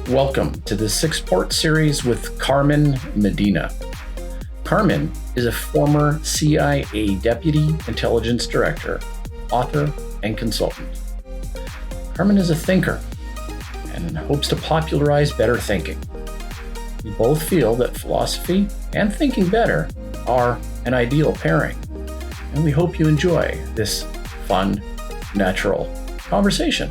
Welcome to the six-part series with Carmen Madina. Carmen is a former CIA Deputy Intelligence Director, author, and consultant. Carmen is a thinker and hopes to popularize better thinking. We both feel that philosophy and thinking better are an ideal pairing, and we hope you enjoy this fun, natural conversation.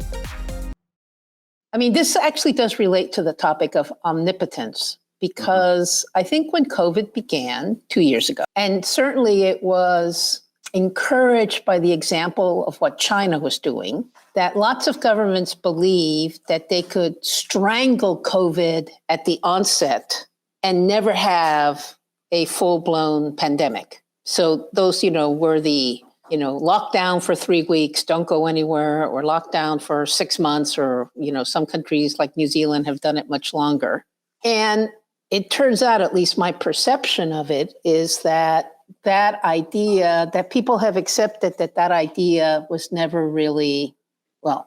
I mean, this actually does relate to the topic of omnipotence, because I think when COVID began 2 years ago, and certainly it was encouraged by the example of what China was doing, that lots of governments believed that they could strangle COVID at the onset and never have a full-blown pandemic. So those, were the lockdown for 3 weeks, don't go anywhere, or lockdown for 6 months, or, some countries like New Zealand have done it much longer. And it turns out, at least my perception of it, is that idea, that people have accepted that idea was never really, how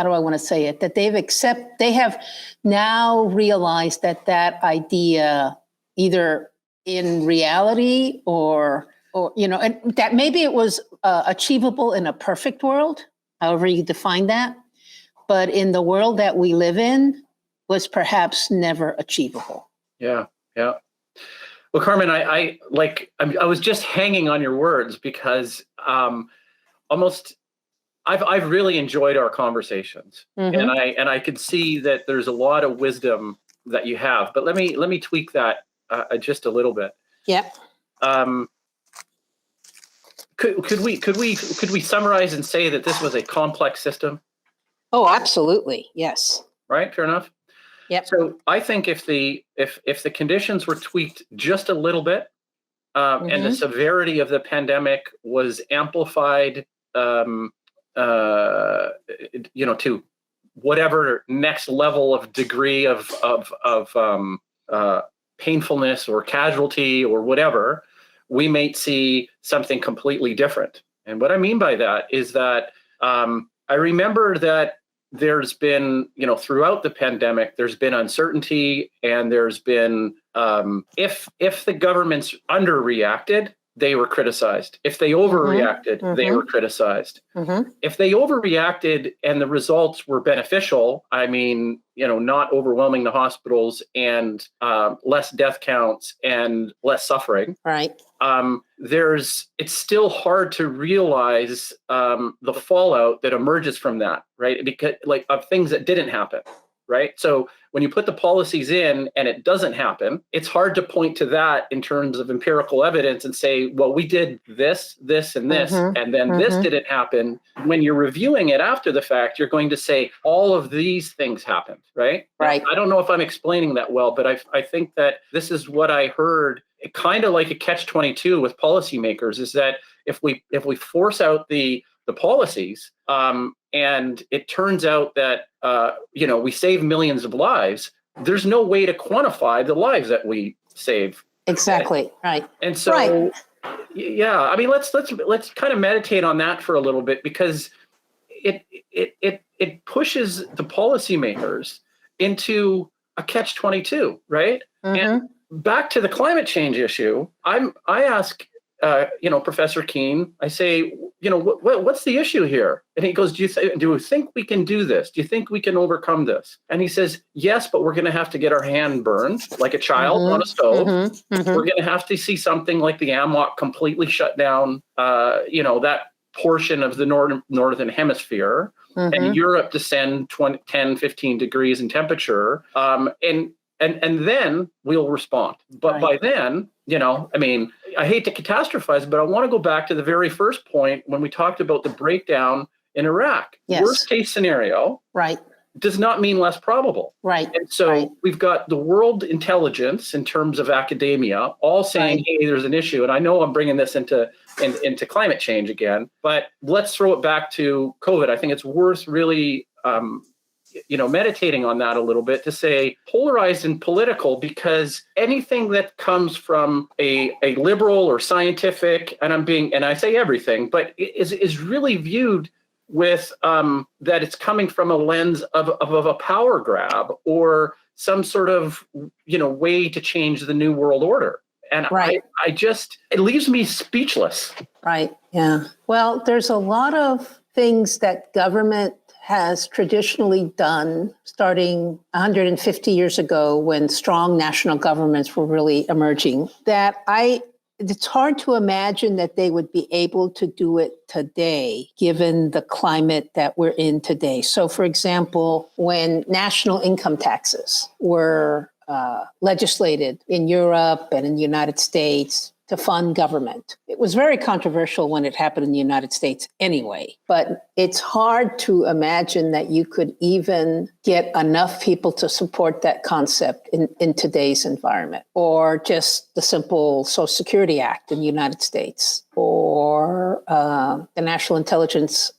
do I want to say it? That they have now realized that idea, either in reality or and that maybe it was achievable in a perfect world, however you define that, but in the world that we live in was perhaps never achievable. Yeah. Well, Carmen, I was just hanging on your words because I've really enjoyed our conversations, and I could see that there's a lot of wisdom that you have. But let me tweak that just a little bit. Yeah. Could we summarize and say that this was a complex system? Oh, absolutely. Yes. Right. Fair enough. Yep. So I think if the conditions were tweaked just a little bit, and the severity of the pandemic was amplified, to whatever next level of degree of painfulness or casualty or whatever, we might see something completely different. And what I mean by that is that I remember that there's been, throughout the pandemic, there's been uncertainty, and there's been, if the governments underreacted, they were criticized. If they overreacted, they were criticized. If they overreacted and the results were beneficial, I mean, not overwhelming the hospitals and less death counts and less suffering. Right. It's still hard to realize the fallout that emerges from that, right? Because of things that didn't happen. Right. So when you put the policies in and it doesn't happen, it's hard to point to that in terms of empirical evidence and say, well, we did this, this, and this, and then this didn't happen. When you're reviewing it after the fact, you're going to say all of these things happened. Right. Right. Now, I don't know if I'm explaining that well, but I think that this is what I heard, kind of like a catch-22 with policymakers, is that if we force out the policies, and it turns out that we save millions of lives, there's no way to quantify the lives that we save. Exactly. Right. And so, yeah, I mean, let's kind of meditate on that for a little bit, because it pushes the policymakers into a catch-22, right? And back to the climate change issue, I ask Professor Keene, I say, what's the issue here? And he goes, do you think we can do this? Do you think we can overcome this? And he says, yes, but we're going to have to get our hand burned like a child on a stove. We're going to have to see something like the AMOC completely shut down, that portion of the northern hemisphere, and Europe descend 10, 15 degrees in temperature. And then we'll respond. But by then, I hate to catastrophize, but I want to go back to the very first point when we talked about the breakdown in Iraq. Yes. Worst case scenario does not mean less probable. Right. And so we've got the world intelligence in terms of academia all saying, hey, there's an issue. And I know I'm bringing this into climate change again, but let's throw it back to COVID. I think it's worth really meditating on that a little bit, to say polarized and political, because anything that comes from a liberal or scientific, and I say everything, but is really viewed with that it's coming from a lens of a power grab or some sort of, way to change the new world order. And Right. I just, it leaves me speechless. Right. Yeah. Well, there's a lot of things that government has traditionally done starting 150 years ago when strong national governments were really emerging that it's hard to imagine that they would be able to do it today, given the climate that we're in today. So, for example, when national income taxes were legislated in Europe and in the United States to fund government. It was very controversial when it happened in the United States anyway, but it's hard to imagine that you could even get enough people to support that concept in today's environment, or just the simple Social Security Act in the United States, or the National Intelligence,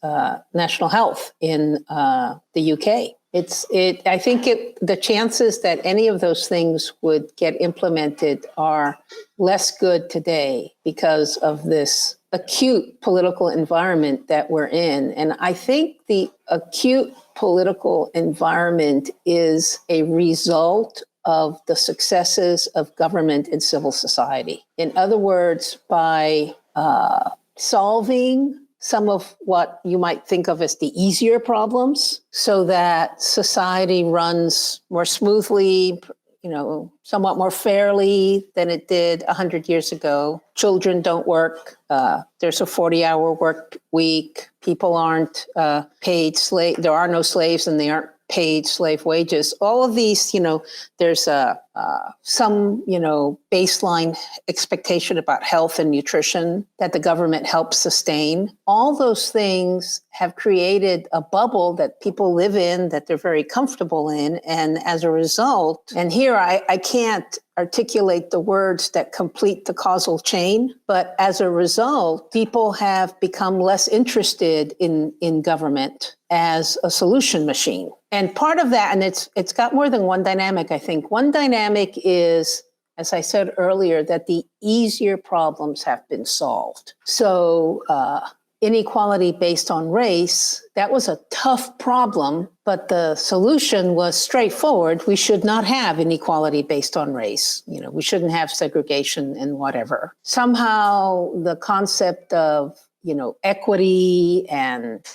National Health in the UK. I think the chances that any of those things would get implemented are less good today because of this acute political environment that we're in. And I think the acute political environment is a result of the successes of government and civil society. In other words, by solving some of what you might think of as the easier problems so that society runs more smoothly, somewhat more fairly than it did 100 years ago. Children don't work. There's a 40-hour work week. People aren't paid slave. There are no slaves and they aren't paid slave wages. All of these, there's some, baseline expectation about health and nutrition that the government helps sustain. All those things have created a bubble that people live in, that they're very comfortable in. And as a result, and here I can't articulate the words that complete the causal chain, but as a result, people have become less interested in government as a solution machine. And part of that, and it's got more than one dynamic, I think. One dynamic is, as I said earlier, that the easier problems have been solved. So inequality based on race, that was a tough problem, but the solution was straightforward. We should not have inequality based on race. We shouldn't have segregation and whatever. Somehow the concept of, equity and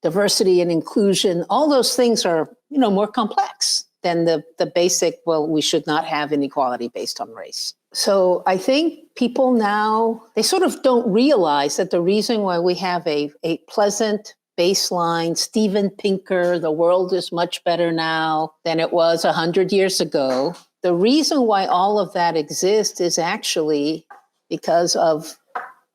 diversity and inclusion, all those things are, more complex than the basic, we should not have inequality based on race. So I think people now, they sort of don't realize that the reason why we have a pleasant baseline, Steven Pinker, the world is much better now than it was 100 years ago. The reason why all of that exists is actually because of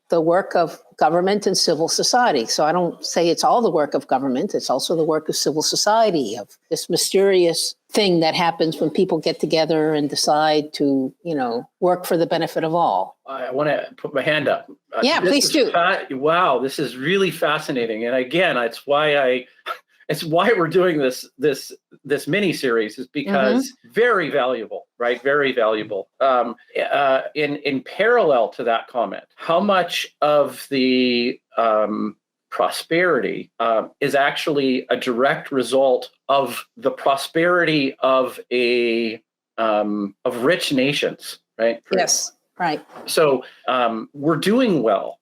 the work of government and civil society. So I don't say it's all the work of government. It's also the work of civil society, of this mysterious thing that happens when people get together and decide to, work for the benefit of all. I want to put my hand up. Yeah, please do. Wow, this is really fascinating. And again, it's why we're doing this mini series, is because very valuable, right? Very valuable. In parallel to that comment, how much of the prosperity is actually a direct result of the prosperity of of rich nations, right? Yes. Right. So we're doing well.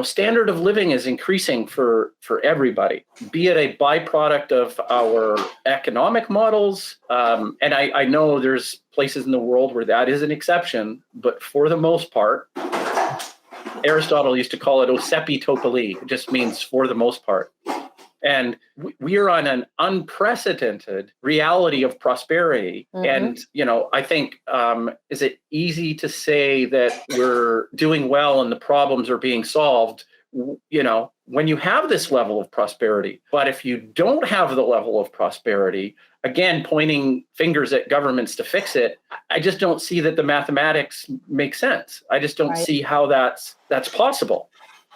Standard of living is increasing for everybody, be it a byproduct of our economic models. And I know there's places in the world where that is an exception, but for the most part, Aristotle used to call it osepi topoli. It just means for the most part. And we are on an unprecedented reality of prosperity. And, I think, is it easy to say that we're doing well and the problems are being solved, when you have this level of prosperity? But if you don't have the level of prosperity, again, pointing fingers at governments to fix it, I just don't see that the mathematics make sense. I just don't see how that's possible.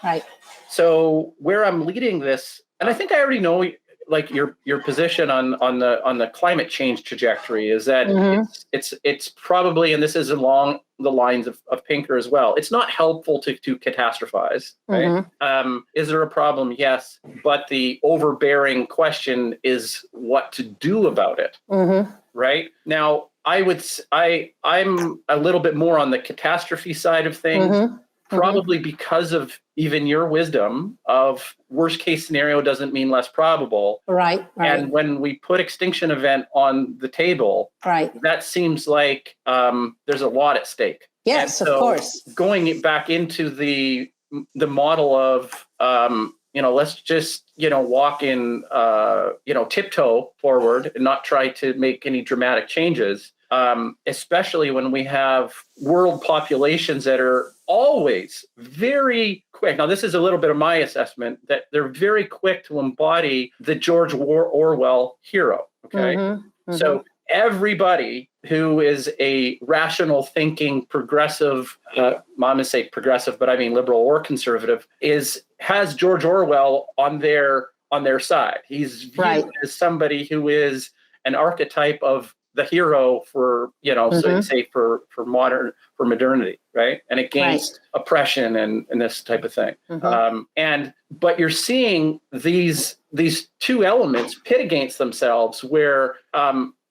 Right. So where I'm leading this, and I think I already know like your position on the climate change trajectory is that it's probably, and this is along the lines of Pinker as well, it's not helpful to catastrophize, right? Is there a problem? Yes, but the overbearing question is what to do about it, right? Now, I'm a little bit more on the catastrophe side of things. Probably because of even your wisdom of worst case scenario doesn't mean less probable. Right. And when we put extinction event on the table, that seems like there's a lot at stake. Yes, and so of course. Going back into the model of, let's just, walk in, tiptoe forward and not try to make any dramatic changes. Especially when we have world populations that are always very quick. Now, this is a little bit of my assessment, that they're very quick to embody the George Orwell hero. Okay. So everybody who is a rational thinking progressive, I'm going to say progressive, but I mean liberal or conservative, has George Orwell on their side. He's viewed as somebody who is an archetype of the hero for, so you say for modernity, right? And against oppression and this type of thing. But you're seeing these two elements pit against themselves where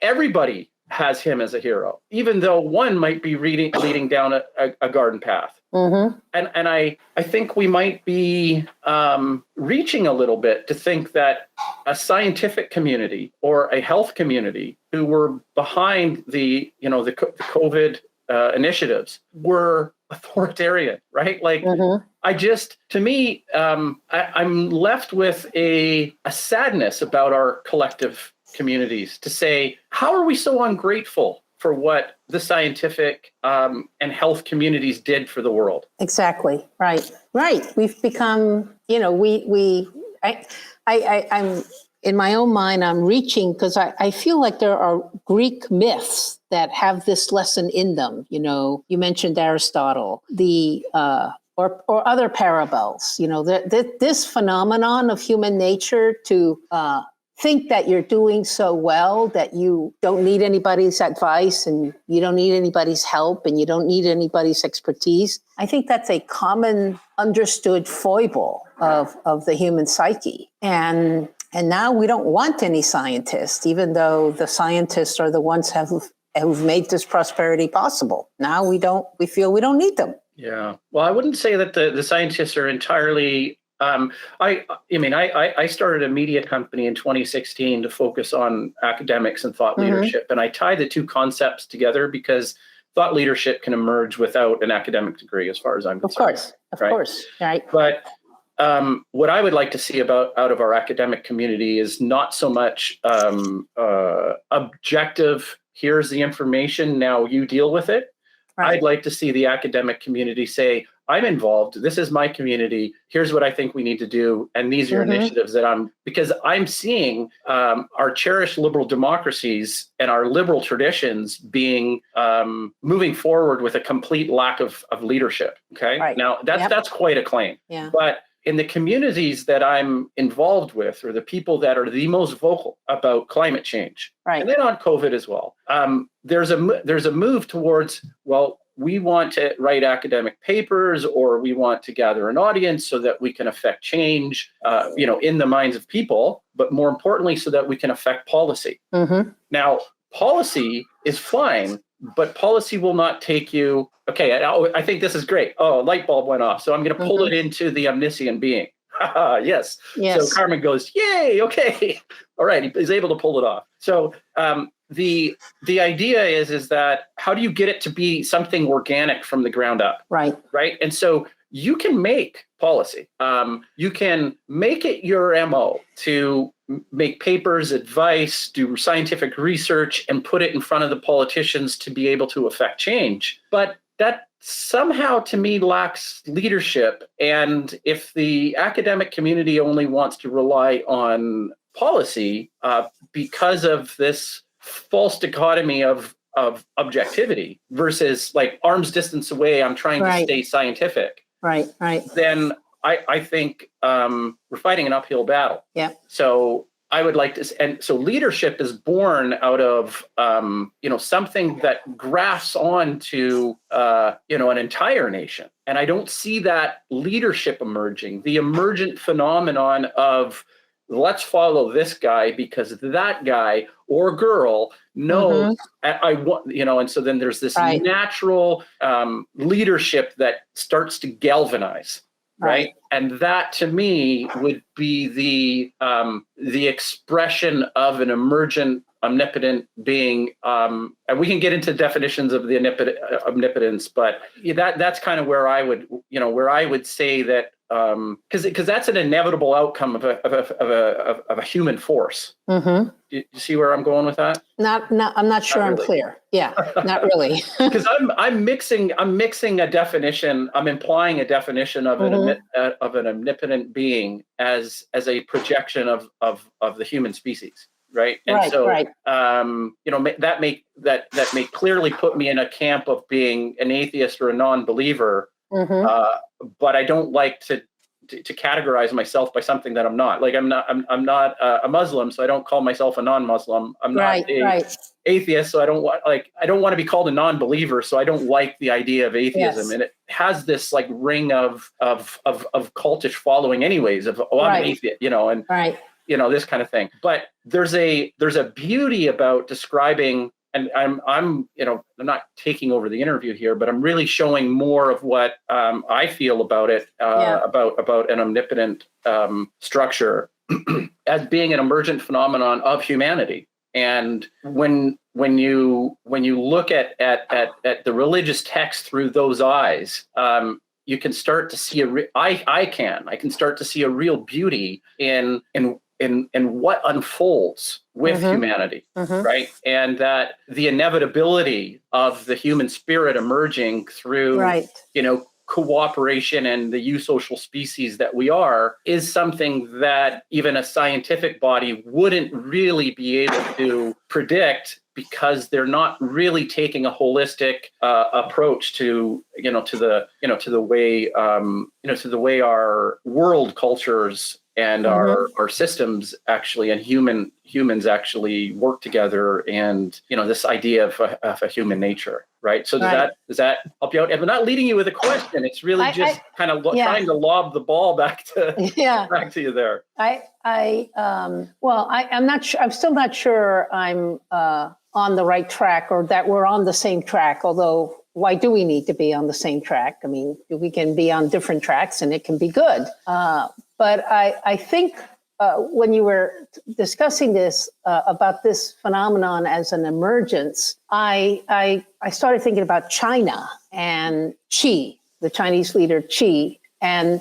everybody has him as a hero, even though one might be leading down a garden path. And I think we might be reaching a little bit to think that a scientific community or a health community who were behind the COVID initiatives were authoritarian, right? Like to me, I'm left with a sadness about our collective communities to say, how are we so ungrateful for what the scientific and health communities did for the world? Exactly. Right. We've become, I'm in my own mind, I'm reaching because I feel like there are Greek myths that have this lesson in them. You mentioned Aristotle, or other parables, this phenomenon of human nature to think that you're doing so well that you don't need anybody's advice and you don't need anybody's help and you don't need anybody's expertise. I think that's a common understood foible of the human psyche. And now we don't want any scientists, even though the scientists are the ones who've made this prosperity possible. Now we feel we don't need them. Yeah. Well, I wouldn't say that the scientists are entirely I started a media company in 2016 to focus on academics and thought leadership. And I tie the two concepts together because thought leadership can emerge without an academic degree, as far as I'm concerned. Of course. Right. But what I would like to see out of our academic community is not so much objective, here's the information, now you deal with it. I'd like to see the academic community say, I'm involved. This is my community. Here's what I think we need to do. And these are initiatives because I'm seeing our cherished liberal democracies and our liberal traditions being moving forward with a complete lack of leadership. Okay. Now that's quite a claim. Yeah. But in the communities that I'm involved with, or the people that are the most vocal about climate change, and then on COVID as well, there's a move towards, well, we want to write academic papers, or we want to gather an audience so that we can affect change, in the minds of people, but more importantly, so that we can affect policy. Now, policy is fine, but policy will not take you, okay, I think this is great. Oh, a light bulb went off, so I'm going to pull it into the omniscient being. Yes. So Carmen goes, yay, okay. All right, he's able to pull it off. So the idea is that how do you get it to be something organic from the ground up? Right. And so you can make policy. You can make it your MO to make papers, advice, do scientific research, and put it in front of the politicians to be able to affect change. But that somehow, to me, lacks leadership. And if the academic community only wants to rely on policy because of this false dichotomy of objectivity versus like arm's distance away, I'm trying to stay scientific. Then I think we're fighting an uphill battle. Yeah. So I would like to, and so leadership is born out of, something that grafts onto, an entire nation. And I don't see that leadership emerging, the emergent phenomenon of let's follow this guy because that guy or girl knows I want, and so then there's this natural leadership that starts to galvanize. Right. And that to me would be the expression of an emergent omnipotent being. And we can get into definitions of the omnipotence, but that's kind of where I would say that, because that's an inevitable outcome of a human force. Mm-hmm. You see where I'm going with that? I'm not sure I'm clear. Yeah, not really. Because I'm mixing a definition. I'm implying a definition of an omnipotent being as a projection of the human species, right? And that may clearly put me in a camp of being an atheist or a non-believer. But I don't like to categorize myself by something that I'm not. Like I'm not a Muslim, so I don't call myself a non-Muslim. I'm not atheist, so I don't want to be called a non-believer, so I don't like the idea of atheism. Yes. And it has this like ring of cultish following anyways of I'm an atheist, and this kind of thing. But there's a beauty about describing. And I'm not taking over the interview here, but I'm really showing more of what I feel about it, about an omnipotent structure as being an emergent phenomenon of humanity. And when you look at the religious text through those eyes, you can start to see I can start to see a real beauty in what unfolds with humanity, right? And that the inevitability of the human spirit emerging through, cooperation and the eusocial species that we are is something that even a scientific body wouldn't really be able to predict, because they're not really taking a holistic approach to the way our world cultures and our systems actually and humans actually work together, and this idea of a human nature, right? So does that help you out? And I'm not leading you with a question. It's really just kind of trying to lob the ball back to you there. I'm not sure. I'm still not sure I'm on the right track, or that we're on the same track. Although, why do we need to be on the same track? I mean, we can be on different tracks, and it can be good. But I think when you were discussing this about this phenomenon as an emergence, I started thinking about China and Xi, the Chinese leader Xi, and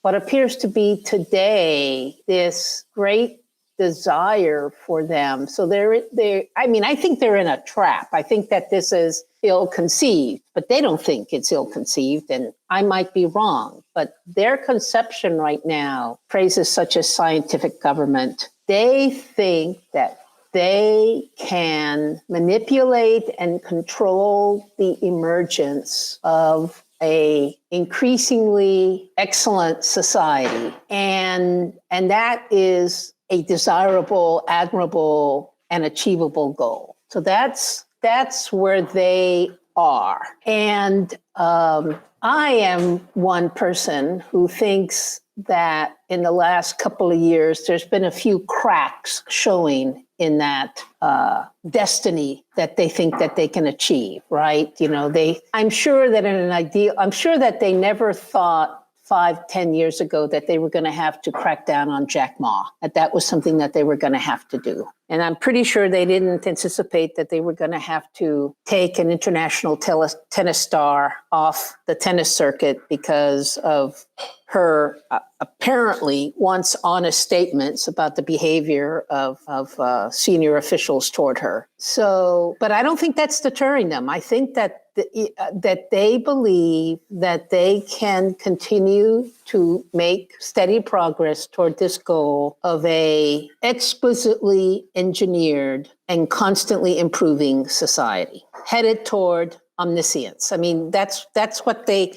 what appears to be today this great desire for them. So I think they're in a trap. I think that this is ill-conceived, but they don't think it's ill-conceived, and I might be wrong. But their conception right now, phrases such as scientific government, they think that they can manipulate and control the emergence of a increasingly excellent society. And that is a desirable, admirable, and achievable goal. So that's where they are. And I am one person who thinks that in the last couple of years, there's been a few cracks showing in that destiny that they think that they can achieve, right? I'm sure that they never thought 5-10 years ago that they were going to have to crack down on Jack Ma, that was something that they were going to have to do. And I'm pretty sure they didn't anticipate that they were going to have to take an international tennis star off the tennis circuit because of her apparently once honest statements about the behavior of senior officials toward her. So, but I don't think that's deterring them. I think that that they believe that they can continue to make steady progress toward this goal of a exquisitely engineered and constantly improving society headed toward omniscience. I mean, that's what they,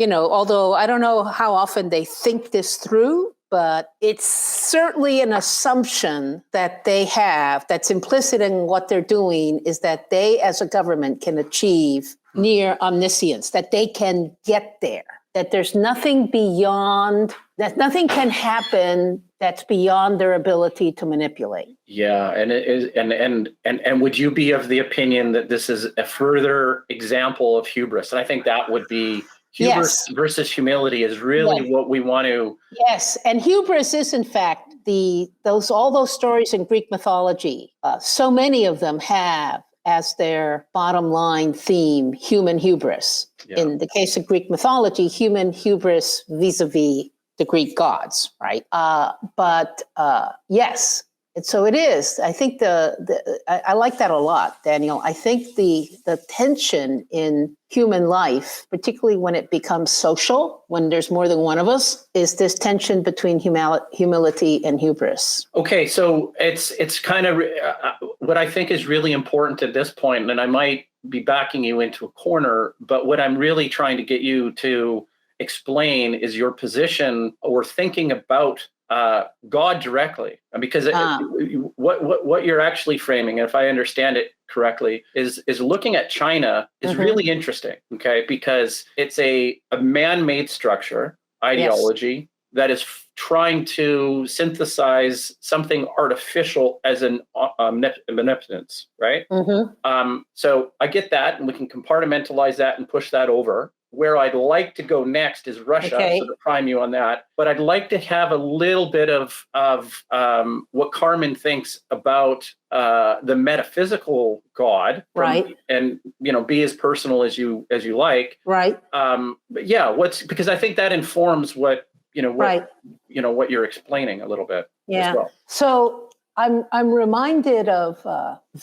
although I don't know how often they think this through, but it's certainly an assumption that they have that's implicit in what they're doing is that they as a government can achieve near omniscience, that they can get there, that there's nothing beyond, that nothing can happen that's beyond their ability to manipulate. Yeah, and it is, and would you be of the opinion that this is a further example of hubris? And I think that would be hubris versus humility is really what we want to. Yes, and hubris is in fact all those stories in Greek mythology. So many of them have as their bottom line theme human hubris. Yeah. In the case of Greek mythology, human hubris vis-a-vis the Greek gods, right? But yes, and so it is. I think I like that a lot, Daniel. I think the tension in human life, particularly when it becomes social, when there's more than one of us, is this tension between humility and hubris. Okay, so it's kind of what I think is really important at this point, and I might be backing you into a corner, but what I'm really trying to get you to explain is your position or thinking about God directly, because what you're actually framing, if I understand it correctly, is looking at China is really interesting. Okay, because it's a man-made structure ideology that is trying to synthesize something artificial as an omnipotence, right? So I get that, and we can compartmentalize that and push that over. Where I'd like to go next is Russia, so to prime you on that. But I'd like to have a little bit of what Carmen thinks about the metaphysical God, right? And be as personal as you like, right? But yeah, because I think that informs what you're explaining a little bit. Yeah. As well. So I'm reminded of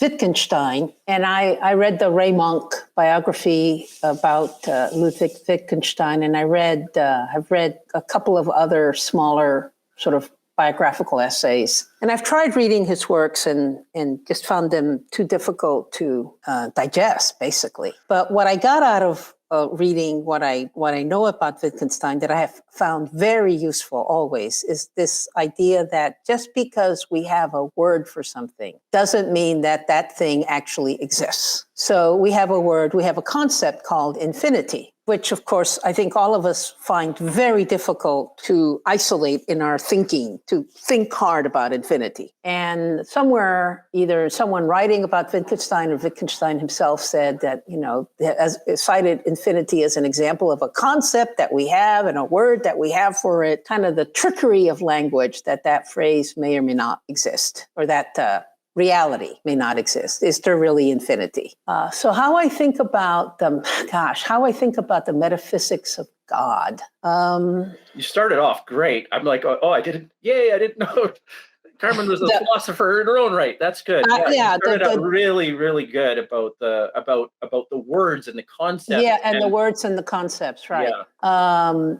Wittgenstein, and I read the Ray Monk biography about Ludwig Wittgenstein, and I've read a couple of other smaller sort of biographical essays, and I've tried reading his works and just found them too difficult to digest, basically. But what I got out of reading what I know about Wittgenstein that I have found very useful always is this idea that just because we have a word for something doesn't mean that that thing actually exists. So we have a concept called infinity, which of course I think all of us find very difficult to isolate in our thinking, to think hard about infinity. And somewhere, either someone writing about Wittgenstein or Wittgenstein himself said that, cited infinity as an example of a concept that we have and a word that we have for it, kind of the trickery of language that phrase may or may not exist, or that reality may not exist. Is there really infinity? So how I think about the metaphysics of God. You started off great. I'm like, I didn't know. Carmen was a philosopher in her own right. That's good. You started out really, really good about the words and the concepts. Yeah, and the words and the concepts, right? Yeah.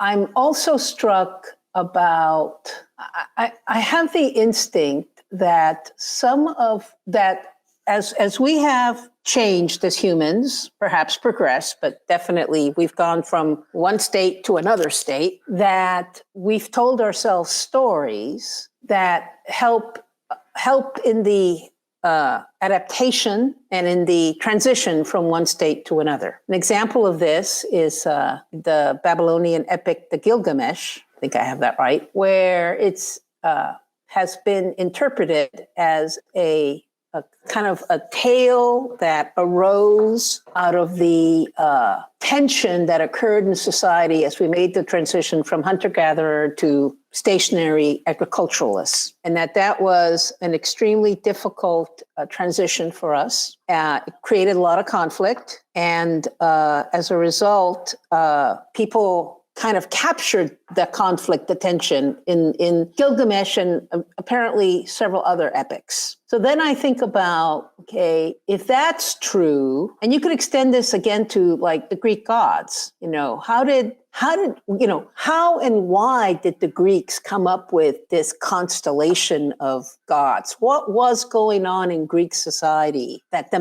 I'm also struck about. I have the instinct that some of that, as we have changed as humans, perhaps progressed, but definitely we've gone from one state to another state, that we've told ourselves stories that help in the adaptation and in the transition from one state to another. An example of this is the Babylonian epic, the Gilgamesh, I think I have that right, where it's has been interpreted as a kind of a tale that arose out of the tension that occurred in society as we made the transition from hunter-gatherer to stationary agriculturalists, and that was an extremely difficult transition for us. It created a lot of conflict, and as a result, people kind of captured the conflict, the tension in Gilgamesh and apparently several other epics. So then I think about, okay, if that's true, and you could extend this again to like the Greek gods, how and why did the Greeks come up with this constellation of gods? What was going on in Greek society that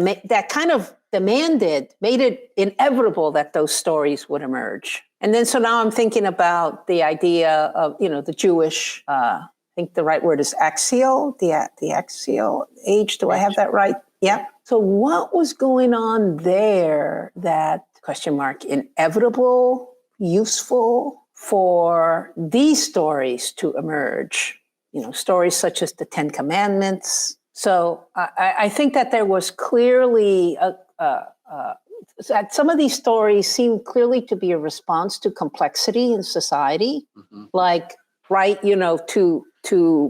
kind of made it inevitable that those stories would emerge. And then so now I'm thinking about the idea of, the Jewish, I think the right word is axial, the axial age. Do I have that right? Yeah. So what was going on there that, inevitable, useful for these stories to emerge? Stories such as the Ten Commandments. So I think that there was clearly that some of these stories seem clearly to be a response to complexity in society, like, right, to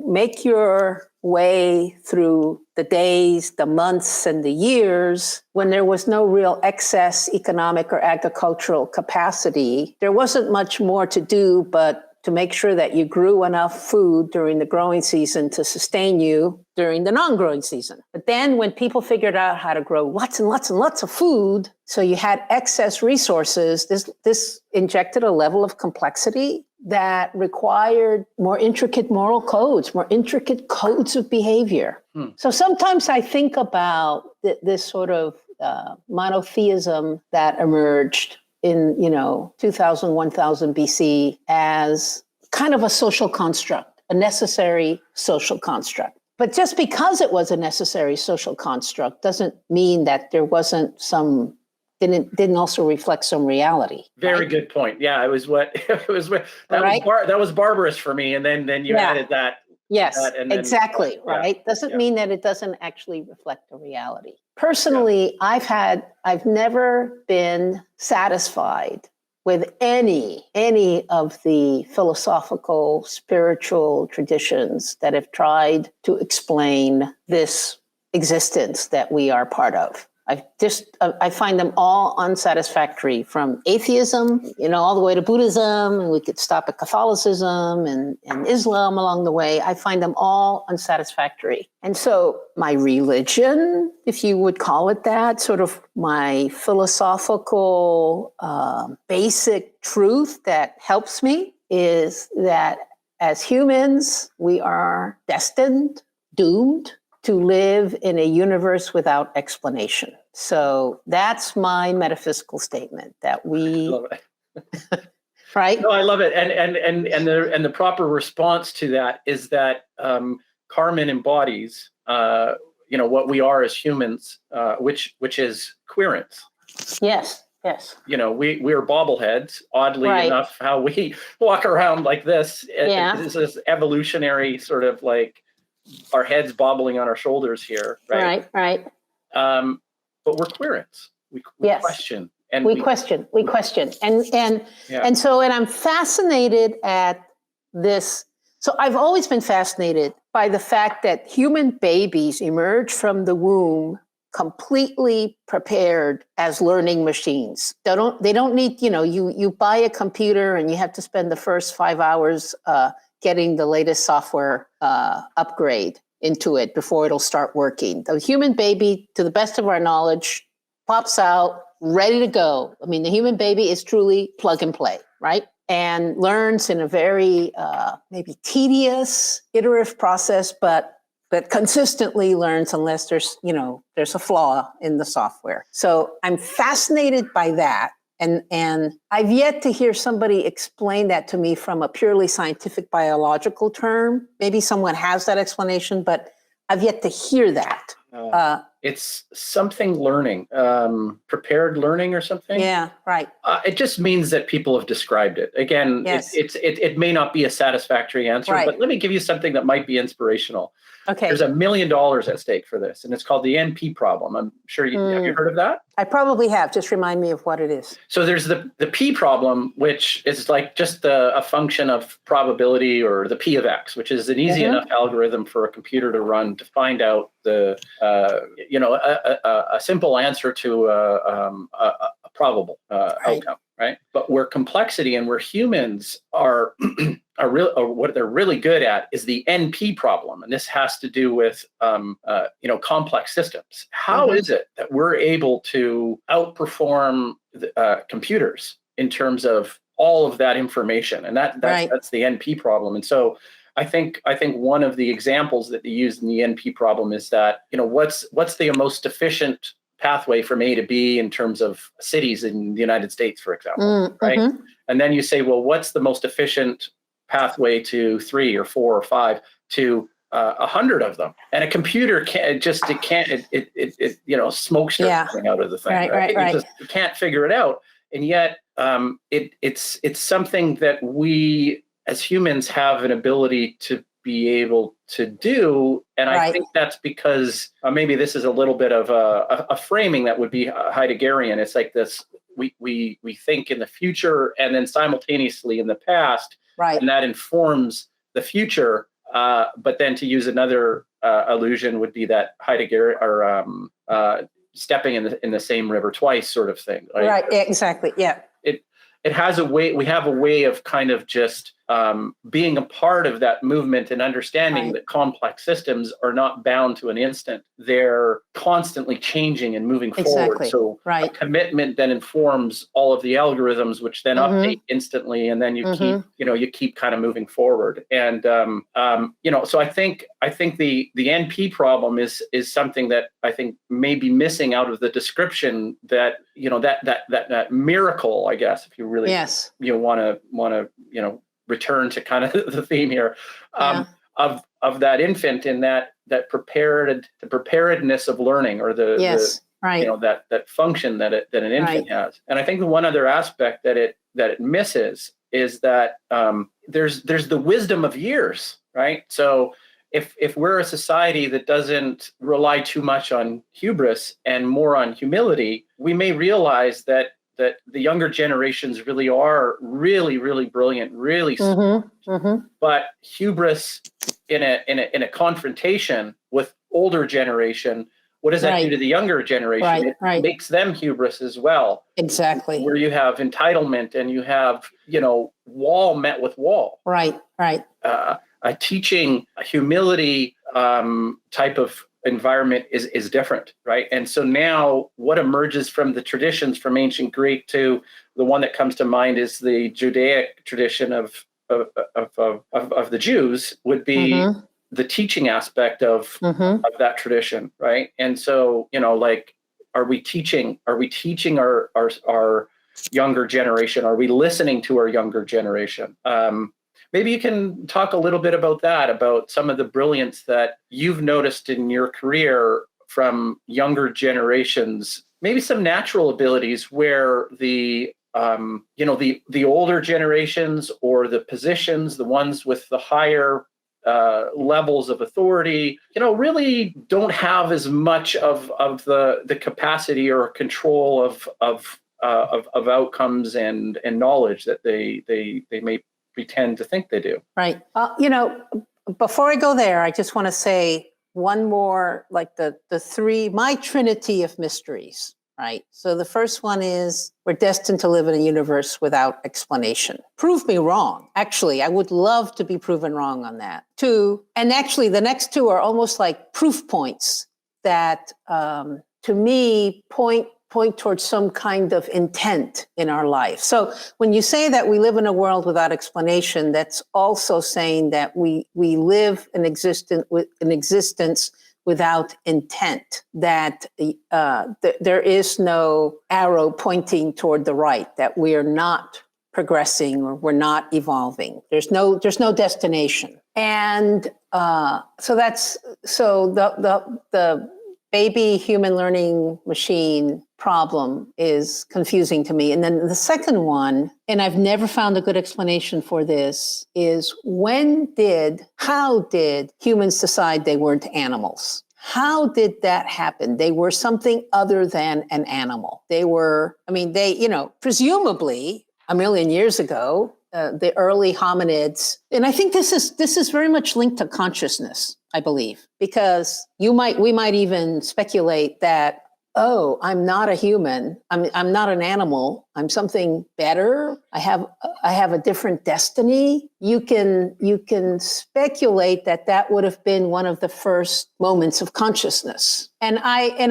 make your way through the days, the months, and the years when there was no real excess economic or agricultural capacity. There wasn't much more to do but to make sure that you grew enough food during the growing season to sustain you during the non-growing season. But then when people figured out how to grow lots and lots and lots of food, so you had excess resources, this injected a level of complexity that required more intricate moral codes, more intricate codes of behavior. So sometimes I think about this sort of monotheism that emerged in 2000, 1000 BC as kind of a social construct, a necessary social construct. But just because it was a necessary social construct doesn't mean that there wasn't didn't also reflect some reality. Very good point. Yeah, that was barbarous for me, and then you added that. Yes, then, exactly. Right. Doesn't mean that it doesn't actually reflect the reality. Personally, I've never been satisfied with any of the philosophical, spiritual traditions that have tried to explain this existence that we are part of. I find them all unsatisfactory, from atheism, all the way to Buddhism, and we could stop at Catholicism and Islam along the way. I find them all unsatisfactory. And so my religion, if you would call it that, sort of my philosophical basic truth that helps me, is that as humans, we are doomed to live in a universe without explanation. So that's my metaphysical statement, that we, I love it. right? No, I love it, and the proper response to that is that Carmen embodies, what we are as humans, which is queerance. Yes. We are bobbleheads. Oddly enough, how we walk around like this. This is evolutionary sort of like our heads bobbling on our shoulders here, right? Right. But we're queerance. We question, and we question, and I'm fascinated at this. So I've always been fascinated by the fact that human babies emerge from the womb completely prepared as learning machines. They don't need, you buy a computer and you have to spend the first 5 hours getting the latest software upgrade into it before it'll start working. The human baby, to the best of our knowledge, pops out ready to go. I mean, the human baby is truly plug and play, right? And learns in a very maybe tedious, iterative process, but consistently learns unless there's a flaw in the software. So I'm fascinated by that. And I've yet to hear somebody explain that to me from a purely scientific biological term. Maybe someone has that explanation, but I've yet to hear that. It's something learning, prepared learning or something. Yeah, right. It just means that people have described it. Again, it may not be a satisfactory answer, but let me give you something that might be inspirational. Okay. There's $1 million at stake for this, and it's called the NP problem. I'm sure have you heard of that? I probably have. Just remind me of what it is. So there's the P problem, which is like just a function of probability, or the P of X, which is an easy enough algorithm for a computer to run to find out the a simple answer to a probable outcome, right? But where complexity and where humans are what they're really good at is the NP problem, and this has to do with complex systems. How is it that we're able to outperform computers in terms of all of that information? And that's the NP problem. And so I think one of the examples that they used in the NP problem is that what's the most efficient pathway from A to B in terms of cities in the United States, for example, right? And then you say, well, what's the most efficient pathway to 3 or 4 or 5 to 100 of them? And a computer can't, smoke starts coming out of the thing. Right. You can't figure it out. And yet it's something that we as humans have an ability to be able to do. And I think that's because maybe this is a little bit of a framing that would be Heideggerian. It's like this, we think in the future and then simultaneously in the past, and that informs the future. But then to use another allusion would be that Heidegger or stepping in the same river twice sort of thing. Right. Exactly. Yeah. It has a way. We have a way of kind of just being a part of that movement and understanding that complex systems are not bound to an instant. They're constantly changing and moving forward. So a commitment then informs all of the algorithms, which then update instantly, and then you keep kind of moving forward. And so I think the NP problem is something that I think may be missing out of the description that that miracle, I guess, if you really want to return to kind of the theme here of that infant in that preparedness of learning, or that function that an infant has. And I think the one other aspect that it misses is that there's the wisdom of years, right? So if we're a society that doesn't rely too much on hubris and more on humility, we may realize that the younger generations really are really, really brilliant, really smart. But hubris in a confrontation with older generation, what does that do to the younger generation? It makes them hubris as well. Exactly. Where you have entitlement and you have, wall met with wall. Right. A teaching a humility type of environment is different, right? And so now what emerges from the traditions from ancient Greek to the one that comes to mind is the Judaic tradition of the Jews would be the teaching aspect of that tradition, right? And so, are we teaching our younger generation? Are we listening to our younger generation? Maybe you can talk a little bit about that, about some of the brilliance that you've noticed in your career from younger generations, maybe some natural abilities where the older generations or the positions, the ones with the higher levels of authority, really don't have as much of the capacity or control of outcomes and knowledge that they may pretend to think they do. Right. Before I go there, I just want to say one more, like the three, my trinity of mysteries, right? So the first one is we're destined to live in a universe without explanation. Prove me wrong. Actually, I would love to be proven wrong on that. 2, and actually the next 2 are almost like proof points that to me point towards some kind of intent in our life. So when you say that we live in a world without explanation, that's also saying that we live an existence without intent, that there is no arrow pointing toward the right, that we are not progressing or we're not evolving. There's no destination. And so the baby human learning machine problem is confusing to me. And then the second one, and I've never found a good explanation for this, is how did humans decide they weren't animals? How did that happen? They were something other than an animal. Presumably a million years ago, the early hominids, and I think this is very much linked to consciousness, I believe, because we might even speculate that, oh, I'm not a human. I'm not an animal. I'm something better. I have a different destiny. You can speculate that would have been one of the first moments of consciousness. And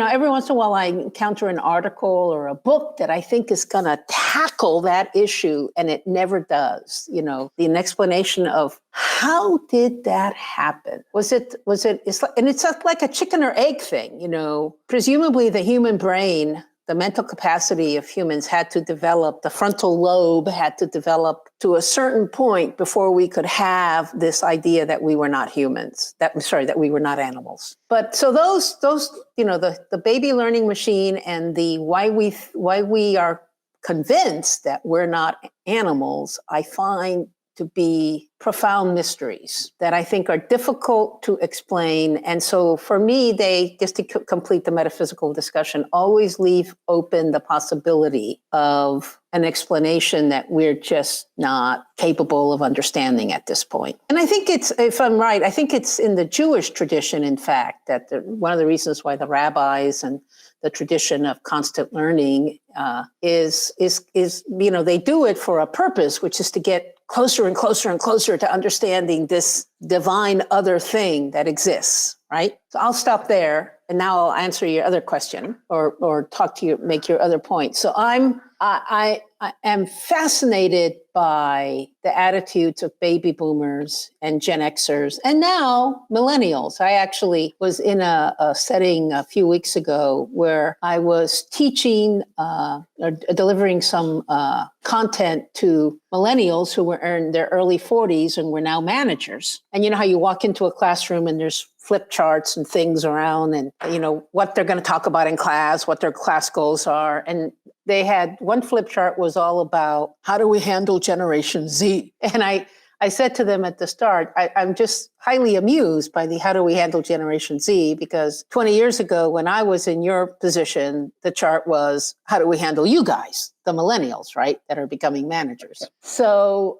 every once in a while I encounter an article or a book that I think is going to tackle that issue, and it never does. An explanation of how did that happen? It's like a chicken or egg thing, presumably the human brain, the mental capacity of humans had to develop, the frontal lobe had to develop to a certain point before we could have this idea that we were not humans, that we were not animals. But so those the baby learning machine and the why we are convinced that we're not animals, I find to be profound mysteries that I think are difficult to explain. And so for me, they, just to complete the metaphysical discussion, always leave open the possibility of an explanation that we're just not capable of understanding at this point. And I think if I'm right, I think it's in the Jewish tradition, in fact, that one of the reasons why the rabbis and the tradition of constant learning is they do it for a purpose, which is to get closer and closer and closer to understanding this divine other thing that exists, right? So I'll stop there, and now I'll answer your other question or talk to you, make your other point. So I am fascinated by the attitudes of baby boomers and Gen Xers and now millennials. I actually was in a setting a few weeks ago where I was teaching or delivering some content to millennials who were in their early 40s and were now managers. And you know how you walk into a classroom and there's flip charts and things around and, what they're going to talk about in class, what their class goals are. And they had one flip chart was all about how do we handle Generation Z? And I said to them at the start, I'm just highly amused by the how do we handle Generation Z, because 20 years ago when I was in your position, the chart was how do we handle you guys, the millennials, right, that are becoming managers. So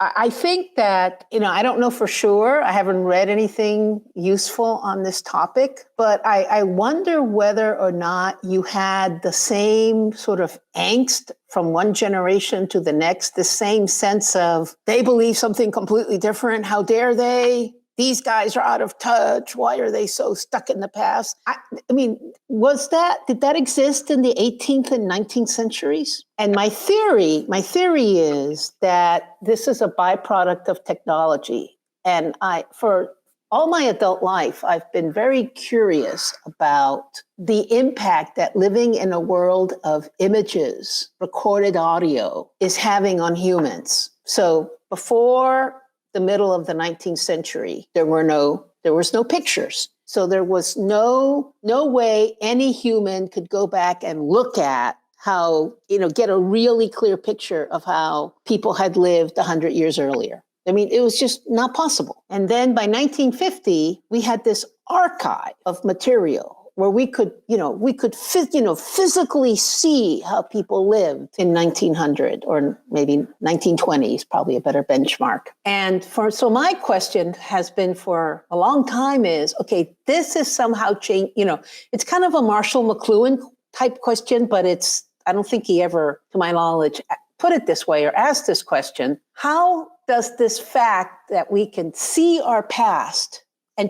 I think that, I don't know for sure. I haven't read anything useful on this topic, but I wonder whether or not you had the same sort of angst from one generation to the next, the same sense of they believe something completely different. How dare they? These guys are out of touch. Why are they so stuck in the past? I mean, did that exist in the 18th and 19th centuries? And my theory is that this is a byproduct of technology. And for all my adult life, I've been very curious about the impact that living in a world of images, recorded audio, is having on humans. So before the middle of the 19th century, there was no pictures. So there was no way any human could go back and look at how, get a really clear picture of how people had lived 100 years earlier. I mean, it was just not possible. And then by 1950, we had this archive of material where we could physically see how people lived in 1900 or maybe 1920 is probably a better benchmark. And so my question has been for a long time is, okay, this is somehow changed, it's kind of a Marshall McLuhan type question, but I don't think he ever, to my knowledge, put it this way or asked this question. How does this fact that we can see our past and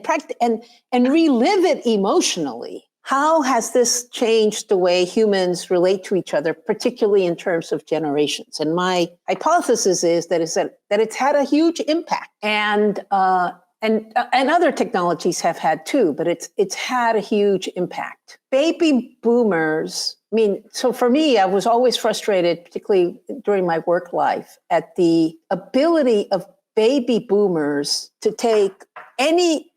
relive it emotionally, how has this changed the way humans relate to each other, particularly in terms of generations? And my hypothesis is that it's had a huge impact, and other technologies have had too, but it's had a huge impact. Baby boomers. I mean, so for me, I was always frustrated, particularly during my work life, at the ability of baby boomers to take any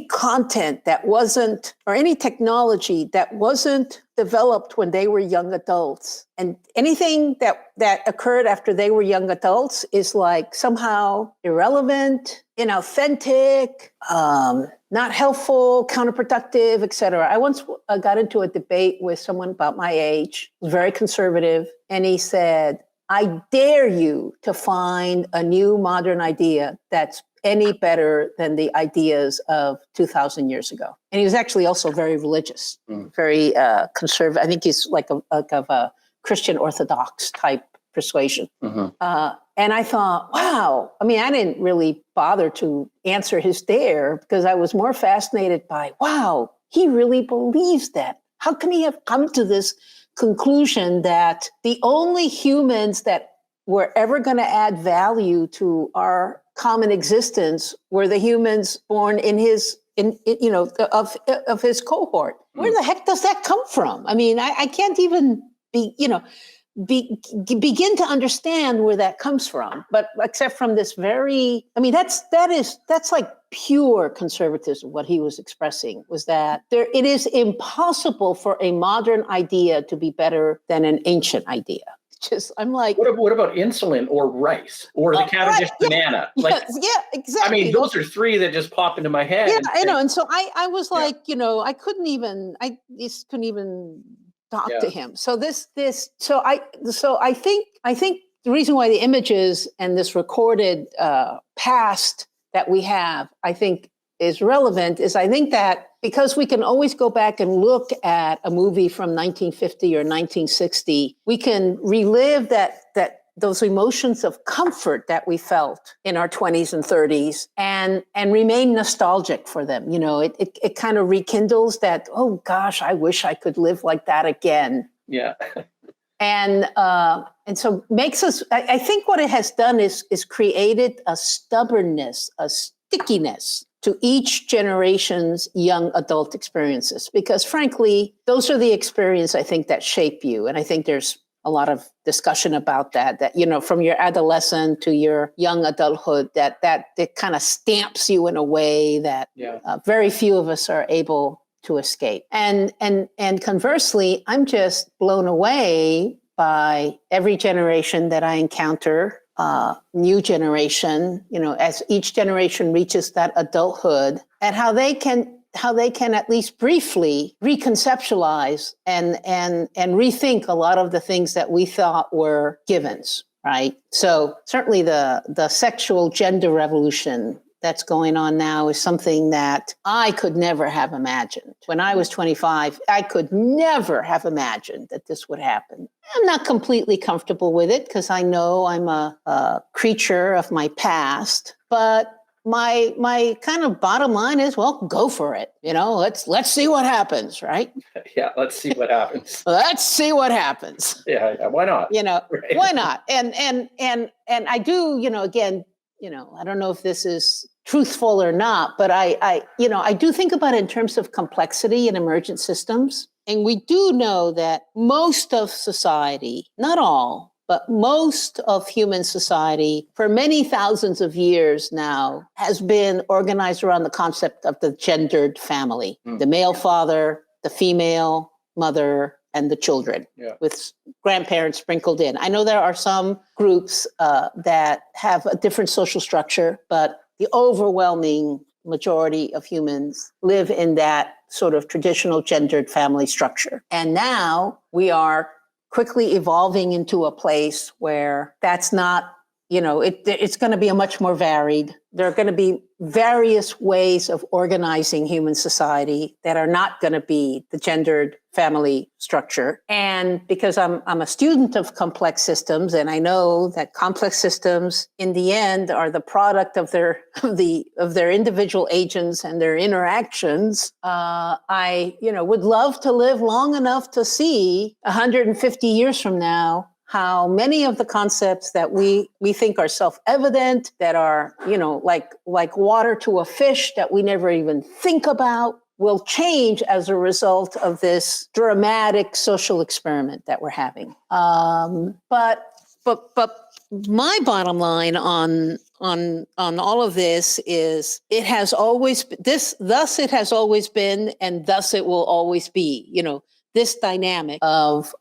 content that wasn't, or any technology that wasn't developed when they were young adults, and anything that occurred after they were young adults is like somehow irrelevant, inauthentic, not helpful, counterproductive, et cetera. I once got into a debate with someone about my age, very conservative, and he said, I dare you to find a new modern idea that's any better than the ideas of 2,000 years ago. And he was actually also very religious, very conservative. I think he's like a Christian Orthodox type persuasion. Mm-hmm. And I thought, wow. I mean, I didn't really bother to answer his dare because I was more fascinated by, wow, he really believes that. How can he have come to this conclusion that the only humans that were ever going to add value to our common existence were the humans born in his, of his cohort? Where the heck does that come from? I mean, I can't even begin to understand where that comes from, but except from this very, I mean, that's like pure conservatism. What he was expressing was that it is impossible for a modern idea to be better than an ancient idea. I'm like, what about insulin or rice or the Cavendish banana? Exactly. I mean, those are three that just pop into my head. Yeah, I know. And so I was like, I just couldn't even talk to him. So I think the reason why the images and this recorded past that we have, I think, is relevant is I think that because we can always go back and look at a movie from 1950 or 1960, we can relive that those emotions of comfort that we felt in our 20s and 30s and remain nostalgic for them. It kind of rekindles that, oh gosh, I wish I could live like that again. Yeah. And so makes us, I think what it has done is created a stubbornness, a stickiness to each generation's young adult experiences. Because frankly, those are the experiences I think that shape you. And I think there's a lot of discussion about that, from your adolescent to your young adulthood, that it kind of stamps you in a way that very few of us are able to escape. And conversely, I'm just blown away by every generation that I encounter, new generation, as each generation reaches that adulthood, and how they can at least briefly reconceptualize and rethink a lot of the things that we thought were givens, right? So certainly the sexual gender revolution that's going on now is something that I could never have imagined. When I was 25, I could never have imagined that this would happen. I'm not completely comfortable with it because I know I'm a creature of my past, but my kind of bottom line is, well, go for it. Let's see what happens, right? Yeah, let's see what happens. Let's see what happens. Yeah, why not? Right. Why not? And I do, again, I don't know if this is truthful or not, but I do think about it in terms of complexity in emergent systems. And we do know that most of society, not all, but most of human society for many thousands of years now has been organized around the concept of the gendered family, the male father, the female mother, and the children, with grandparents sprinkled in. I know there are some groups that have a different social structure, but the overwhelming majority of humans live in that sort of traditional gendered family structure. And now we are quickly evolving into a place where that's not, it's going to be a much more varied. There are going to be various ways of organizing human society that are not going to be the gendered family structure. And because I'm a student of complex systems, and I know that complex systems in the end are the product of their individual agents and their interactions, I would love to live long enough to see 150 years from now how many of the concepts that we think are self-evident, that are, like water to a fish that we never even think about, will change as a result of this dramatic social experiment that we're having. But my bottom line on all of this is it has always thus it has always been, and thus it will always be. This dynamic of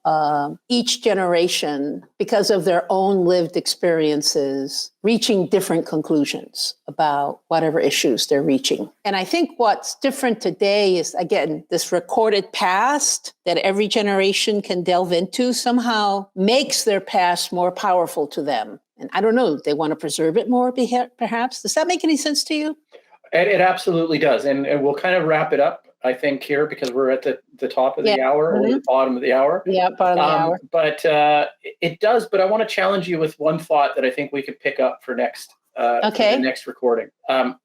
each generation, because of their own lived experiences, reaching different conclusions about whatever issues they're reaching. And I think what's different today is, again, this recorded past that every generation can delve into somehow makes their past more powerful to them. And I don't know, they want to preserve it more, perhaps. Does that make any sense to you? It absolutely does. And we'll kind of wrap it up, I think, here, because we're at the top of the hour or the bottom of the hour. Yeah, bottom of the hour. But it does. But I want to challenge you with one thought that I think we could pick up for next Okay. the next recording.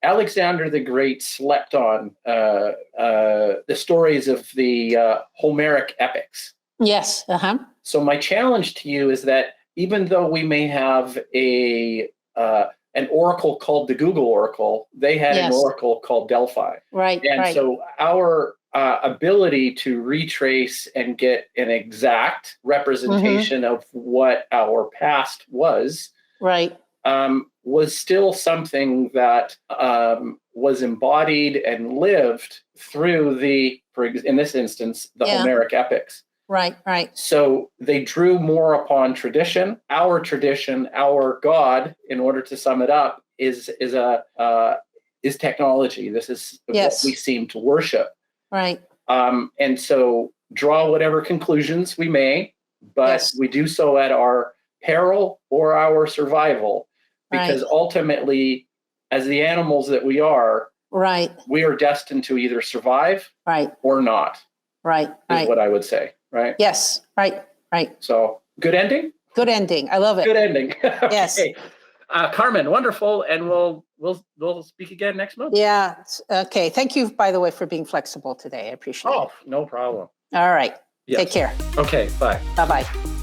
Alexander the Great slept on the stories of the Homeric epics. Yes. Uh-huh. So my challenge to you is that even though we may have an oracle called the Google Oracle, they had an Yes. oracle called Delphi. Right. And Right. so our ability to retrace and get an exact representation of what our past was Right. was still something that was embodied and lived through in this instance, the Yeah. Homeric epics. Right. Right. So they drew more upon tradition, our God, in order to sum it up, is technology. This is Yes. what we seem to worship. Right. And so draw whatever conclusions we may, but Yes. we do so at our peril or our survival, because Right. ultimately, as the animals that we are destined to either survive Right. or not, Right. is Right. what I would say, right? Yes. Right. Right. So good ending? Good ending. I love it. Good ending. Okay. Yes. Carmen, wonderful. And we'll speak again next month. Yeah. Okay. Thank you, by the way, for being flexible today. I appreciate it. Oh, no problem. All right. Yes. Take care. Okay, bye. Bye-bye.